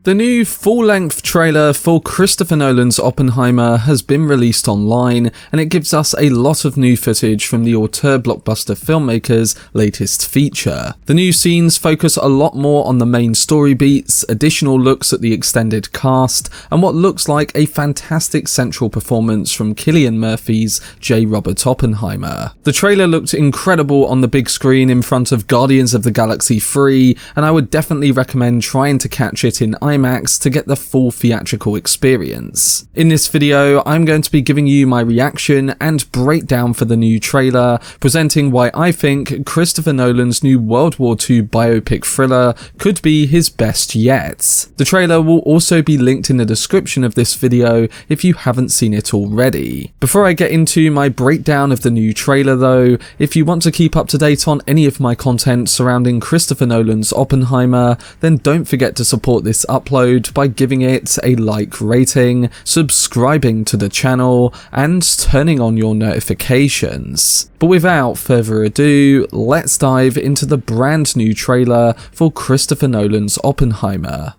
The new full-length trailer for Christopher Nolan's Oppenheimer has been released online, and it gives us a lot of new footage from the auteur blockbuster filmmaker's latest feature. The new scenes focus a lot more on the main story beats, additional looks at the extended cast, and what looks like a fantastic central performance from Cillian Murphy's J. Robert Oppenheimer. The trailer looked incredible on the big screen in front of Guardians of the Galaxy 3, and I would definitely recommend trying to catch it in IMAX to get the full theatrical experience. In this video, I'm going to be giving you my reaction and breakdown for the new trailer, presenting why I think Christopher Nolan's new World War II biopic thriller could be his best yet. The trailer will also be linked in the description of this video if you haven't seen it already. Before I get into my breakdown of the new trailer though, if you want to keep up to date on any of my content surrounding Christopher Nolan's Oppenheimer, then don't forget to support this upload by giving it a like rating, subscribing to the channel, and turning on your notifications. But without further ado, let's dive into the brand new trailer for Christopher Nolan's Oppenheimer.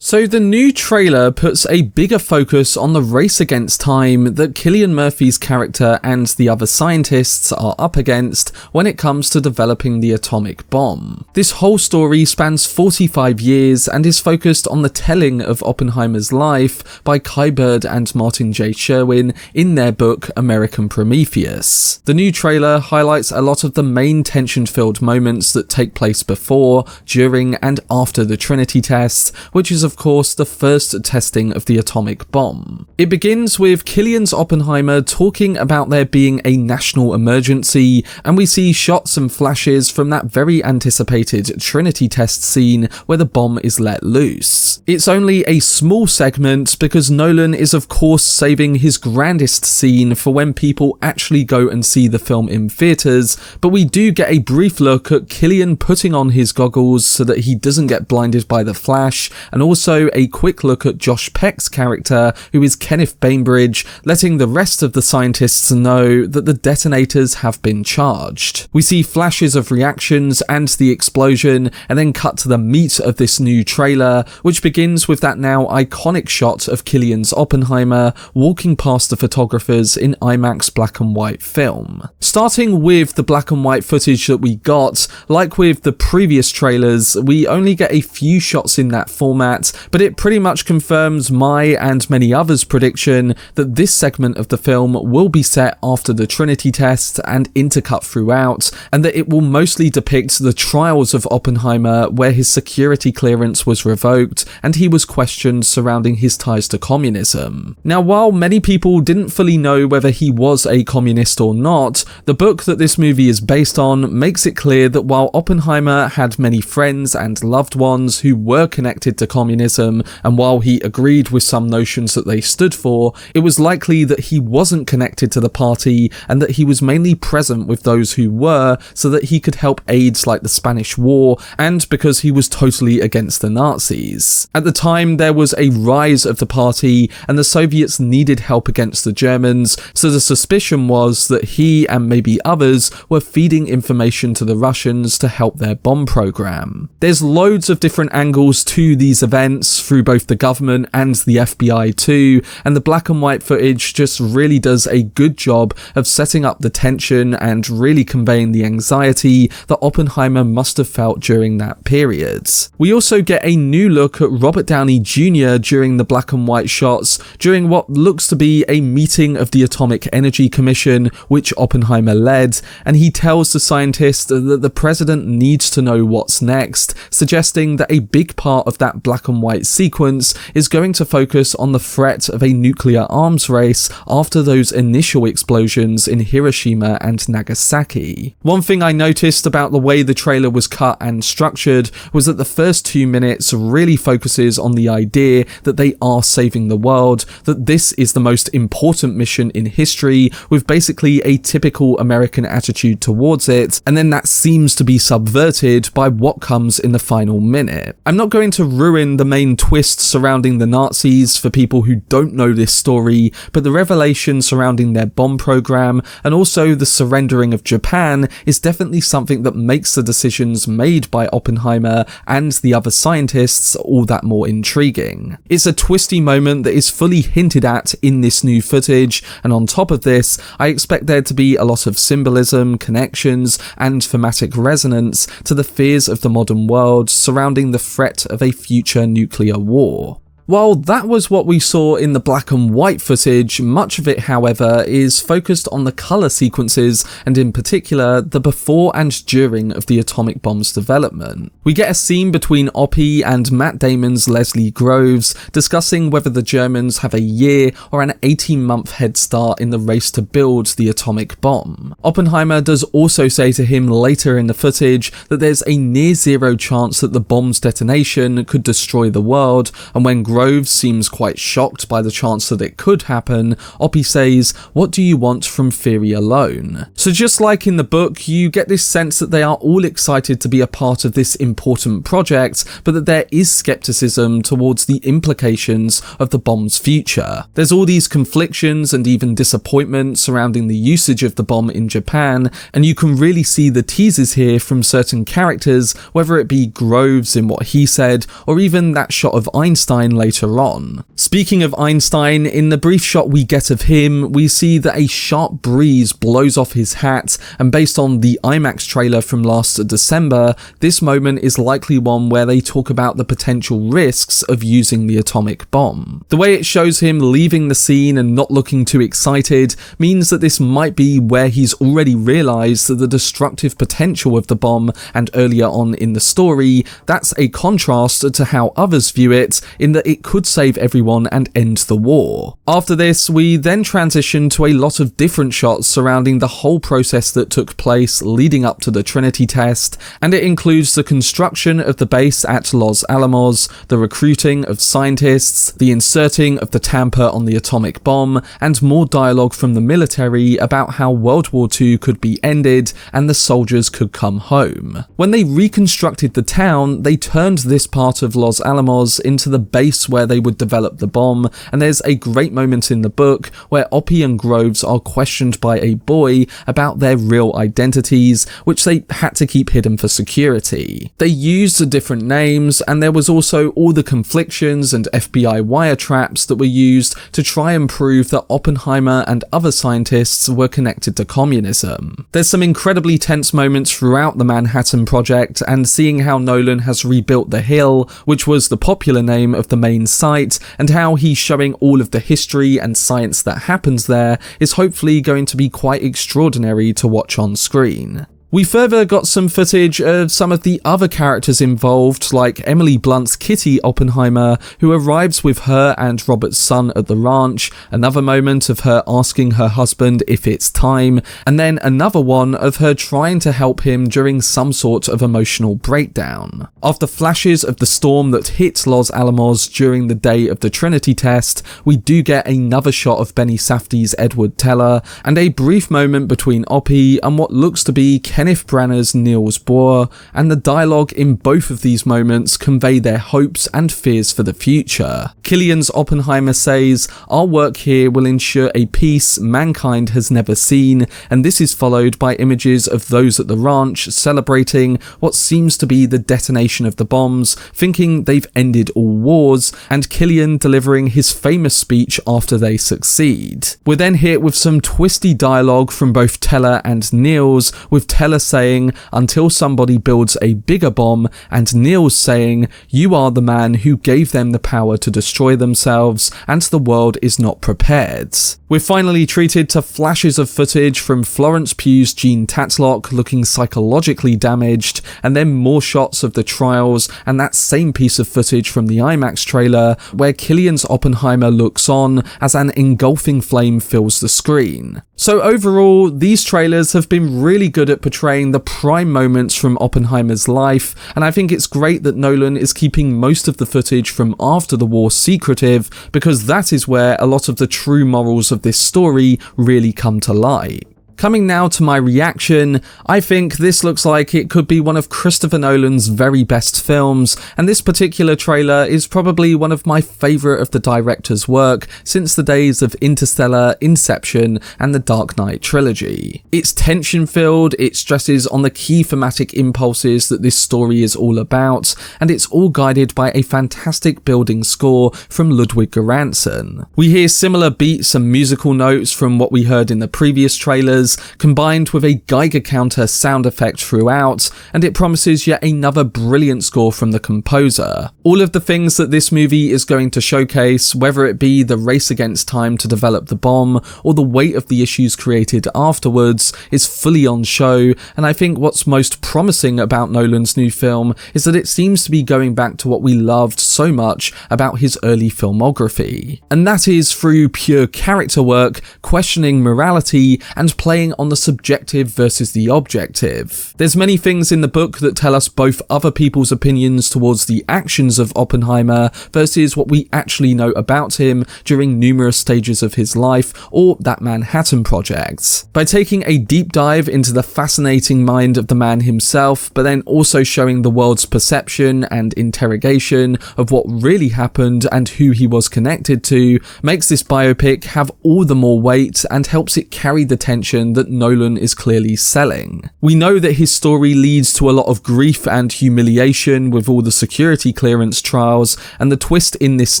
So the new trailer puts a bigger focus on the race against time that Cillian Murphy's character and the other scientists are up against when it comes to developing the atomic bomb. This whole story spans 45 years and is focused on the telling of Oppenheimer's life by Kai Bird and Martin J. Sherwin in their book American Prometheus. The new trailer highlights a lot of the main tension-filled moments that take place before, during, and after the Trinity test, which is of course the first testing of the atomic bomb. It begins with Cillian's Oppenheimer talking about there being a national emergency, and we see shots and flashes from that very anticipated Trinity test scene where the bomb is let loose. It's only a small segment because Nolan is of course saving his grandest scene for when people actually go and see the film in theatres, but we do get a brief look at Cillian putting on his goggles so that he doesn't get blinded by the flash, and also a quick look at Josh Peck's character, who is Kenneth Bainbridge, letting the rest of the scientists know that the detonators have been charged. We see flashes of reactions and the explosion, and then cut to the meat of this new trailer, which begins with that now iconic shot of Cillian's Oppenheimer walking past the photographers in IMAX black and white film. Starting with the black and white footage that we got, like with the previous trailers, we only get a few shots in that format, but it pretty much confirms my and many others' prediction that this segment of the film will be set after the Trinity test and intercut throughout, and that it will mostly depict the trials of Oppenheimer where his security clearance was revoked and he was questioned surrounding his ties to communism. Now, while many people didn't fully know whether he was a communist or not, the book that this movie is based on makes it clear that while Oppenheimer had many friends and loved ones who were connected to communism, and while he agreed with some notions that they stood for, it was likely that he wasn't connected to the party and that he was mainly present with those who were so that he could help aids like the Spanish War, and because he was totally against the Nazis. At the time, there was a rise of the party and the Soviets needed help against the Germans, so the suspicion was that he and maybe others were feeding information to the Russians to help their bomb program. There's loads of different angles to these events through both the government and the FBI too, and the black and white footage just really does a good job of setting up the tension and really conveying the anxiety that Oppenheimer must have felt during that period. We also get a new look at Robert Downey Jr. during the black and white shots during what looks to be a meeting of the Atomic Energy Commission, which Oppenheimer led, and he tells the scientist that the president needs to know what's next, suggesting that a big part of that black and white sequence is going to focus on the threat of a nuclear arms race after those initial explosions in Hiroshima and Nagasaki. One thing I noticed about the way the trailer was cut and structured was that the first 2 minutes really focuses on the idea that they are saving the world, that this is the most important mission in history, with basically a typical American attitude towards it, and then that seems to be subverted by what comes in the final minute. I'm not going to ruin the the main twist surrounding the Nazis for people who don't know this story, but the revelation surrounding their bomb program and also the surrendering of Japan is definitely something that makes the decisions made by Oppenheimer and the other scientists all that more intriguing. It's a twisty moment that is fully hinted at in this new footage, and on top of this, I expect there to be a lot of symbolism, connections, and thematic resonance to the fears of the modern world surrounding the threat of a future nuclear war. While that was what we saw in the black and white footage, much of it, however, is focused on the colour sequences and in particular the before and during of the atomic bomb's development. We get a scene between Oppie and Matt Damon's Leslie Groves discussing whether the Germans have a year or an 18-month head start in the race to build the atomic bomb. Oppenheimer does also say to him later in the footage that there's a near zero chance that the bomb's detonation could destroy the world, and when Groves seems quite shocked by the chance that it could happen, Oppie says, "What do you want from theory alone?" So just like in the book, you get this sense that they are all excited to be a part of this important project, but that there is skepticism towards the implications of the bomb's future. There's all these conflictions and even disappointment surrounding the usage of the bomb in Japan, and you can really see the teasers here from certain characters, whether it be Groves in what he said, or even that shot of Einstein later on. Speaking of Einstein, in the brief shot we get of him, we see that a sharp breeze blows off his hat, and based on the IMAX trailer from last December, this moment is likely one where they talk about the potential risks of using the atomic bomb. The way it shows him leaving the scene and not looking too excited means that this might be where he's already realised the destructive potential of the bomb, and earlier on in the story, that's a contrast to how others view it, in that it could save everyone and end the war. After this, we then transition to a lot of different shots surrounding the whole process that took place leading up to the Trinity test, and it includes the construction of the base at Los Alamos, the recruiting of scientists, the inserting of the tamper on the atomic bomb, and more dialogue from the military about how World War II could be ended and the soldiers could come home. When they reconstructed the town, they turned this part of Los Alamos into the base where they would develop the bomb, and there's a great moment in the book where Oppie and Groves are questioned by a boy about their real identities, which they had to keep hidden for security. They used different names, and there was also all the conflictions and FBI wiretaps that were used to try and prove that Oppenheimer and other scientists were connected to communism. There's some incredibly tense moments throughout the Manhattan Project, and seeing how Nolan has rebuilt the Hill, which was the popular name of the main site, and how he's showing all of the history and science that happens there is hopefully going to be quite extraordinary to watch on screen. We further got some footage of some of the other characters involved, like Emily Blunt's Kitty Oppenheimer, who arrives with her and Robert's son at the ranch, another moment of her asking her husband if it's time, and then another one of her trying to help him during some sort of emotional breakdown. After flashes of the storm that hit Los Alamos during the day of the Trinity test, we do get another shot of Benny Safdie's Edward Teller, and a brief moment between Oppie and what looks to be Kenneth Branagh's Niels Bohr, and the dialogue in both of these moments convey their hopes and fears for the future. Cillian's Oppenheimer says, "Our work here will ensure a peace mankind has never seen," and this is followed by images of those at the ranch celebrating what seems to be the detonation of the bombs, thinking they've ended all wars, and Cillian delivering his famous speech after they succeed. We're then hit with some twisty dialogue from both Teller and Niels, with Teller saying, "Until somebody builds a bigger bomb," and Niels saying, "You are the man who gave them the power to destroy themselves, and the world is not prepared." We're finally treated to flashes of footage from Florence Pugh's Jean Tatlock looking psychologically damaged, and then more shots of the trials, and that same piece of footage from the IMAX trailer where Cillian's Oppenheimer looks on as an engulfing flame fills the screen. So overall, these trailers have been really good at portraying the prime moments from Oppenheimer's life, and I think it's great that Nolan is keeping most of the footage from after the war secretive, because that is where a lot of the true morals of this story really come to light. Coming now to my reaction, I think this looks like it could be one of Christopher Nolan's very best films, and this particular trailer is probably one of my favourite of the director's work since the days of Interstellar, Inception, and the Dark Knight trilogy. It's tension-filled, it stresses on the key thematic impulses that this story is all about, and it's all guided by a fantastic building score from Ludwig Göransson. We hear similar beats and musical notes from what we heard in the previous trailers, combined with a Geiger counter sound effect throughout, and it promises yet another brilliant score from the composer. All of the things that this movie is going to showcase, whether it be the race against time to develop the bomb, or the weight of the issues created afterwards, is fully on show, and I think what's most promising about Nolan's new film is that it seems to be going back to what we loved so much about his early filmography. And that is through pure character work, questioning morality, and playing on the subjective versus the objective. There's many things in the book that tell us both other people's opinions towards the actions of Oppenheimer versus what we actually know about him during numerous stages of his life or that Manhattan Project. By taking a deep dive into the fascinating mind of the man himself, but then also showing the world's perception and interrogation of what really happened and who he was connected to, makes this biopic have all the more weight and helps it carry the tension that Nolan is clearly selling. We know that his story leads to a lot of grief and humiliation with all the security clearance trials, and the twist in this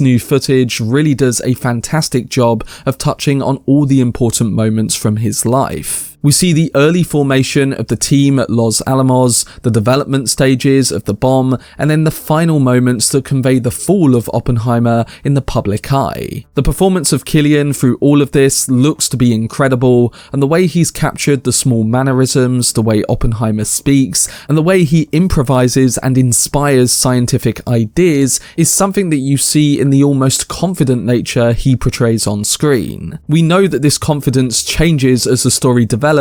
new footage really does a fantastic job of touching on all the important moments from his life. We see the early formation of the team at Los Alamos, the development stages of the bomb, and then the final moments that convey the fall of Oppenheimer in the public eye. The performance of Cillian through all of this looks to be incredible, and the way he's captured the small mannerisms, the way Oppenheimer speaks, and the way he improvises and inspires scientific ideas is something that you see in the almost confident nature he portrays on screen. We know that this confidence changes as the story develops,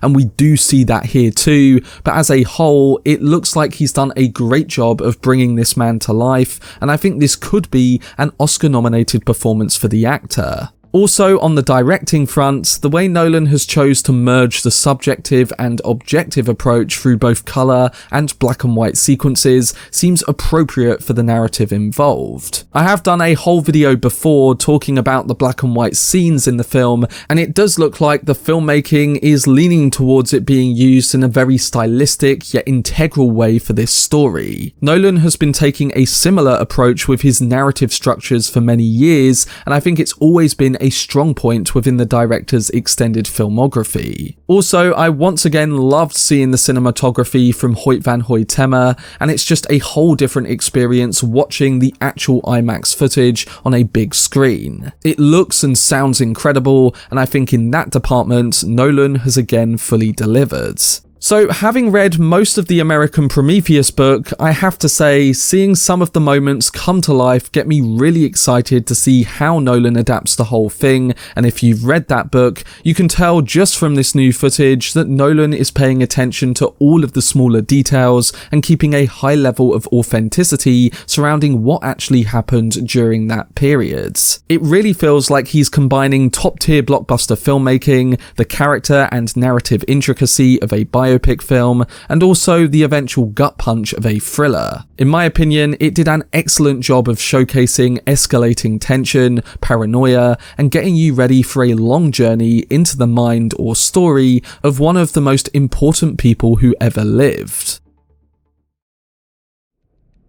and we do see that here too, but as a whole, it looks like he's done a great job of bringing this man to life, and I think this could be an Oscar-nominated performance for the actor. Also, on the directing front, the way Nolan has chose to merge the subjective and objective approach through both colour and black and white sequences seems appropriate for the narrative involved. I have done a whole video before talking about the black and white scenes in the film, and it does look like the filmmaking is leaning towards it being used in a very stylistic yet integral way for this story. Nolan has been taking a similar approach with his narrative structures for many years, and I think it's always been a strong point within the director's extended filmography. Also, I once again loved seeing the cinematography from Hoyt van Hoytema, and it's just a whole different experience watching the actual IMAX footage on a big screen. It looks and sounds incredible, and I think in that department, Nolan has again fully delivered. So, having read most of the American Prometheus book, I have to say, seeing some of the moments come to life get me really excited to see how Nolan adapts the whole thing, and if you've read that book, you can tell just from this new footage that Nolan is paying attention to all of the smaller details and keeping a high level of authenticity surrounding what actually happened during that period. It really feels like he's combining top-tier blockbuster filmmaking, the character and narrative intricacy of a biopic film, and also the eventual gut punch of a thriller. In my opinion, it did an excellent job of showcasing escalating tension, paranoia, and getting you ready for a long journey into the mind or story of one of the most important people who ever lived.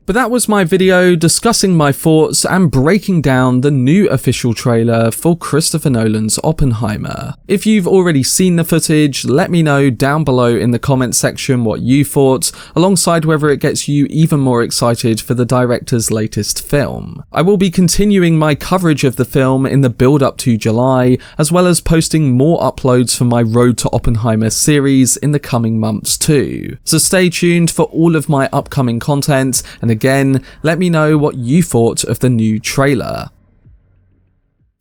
But that was my video discussing my thoughts and breaking down the new official trailer for Christopher Nolan's Oppenheimer. If you've already seen the footage, let me know down below in the comments section what you thought, alongside whether it gets you even more excited for the director's latest film. I will be continuing my coverage of the film in the build up to July, as well as posting more uploads for my Road to Oppenheimer series in the coming months too. So stay tuned for all of my upcoming content, and again, let me know what you thought of the new trailer.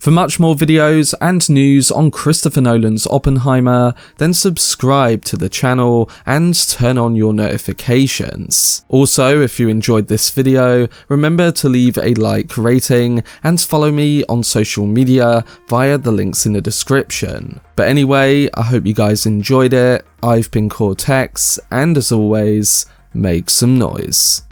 For much more videos and news on Christopher Nolan's Oppenheimer, then subscribe to the channel and turn on your notifications. Also, if you enjoyed this video, remember to leave a like, rating, and follow me on social media via the links in the description. But anyway, I hope you guys enjoyed it. I've been Cortex, and as always, make some noise.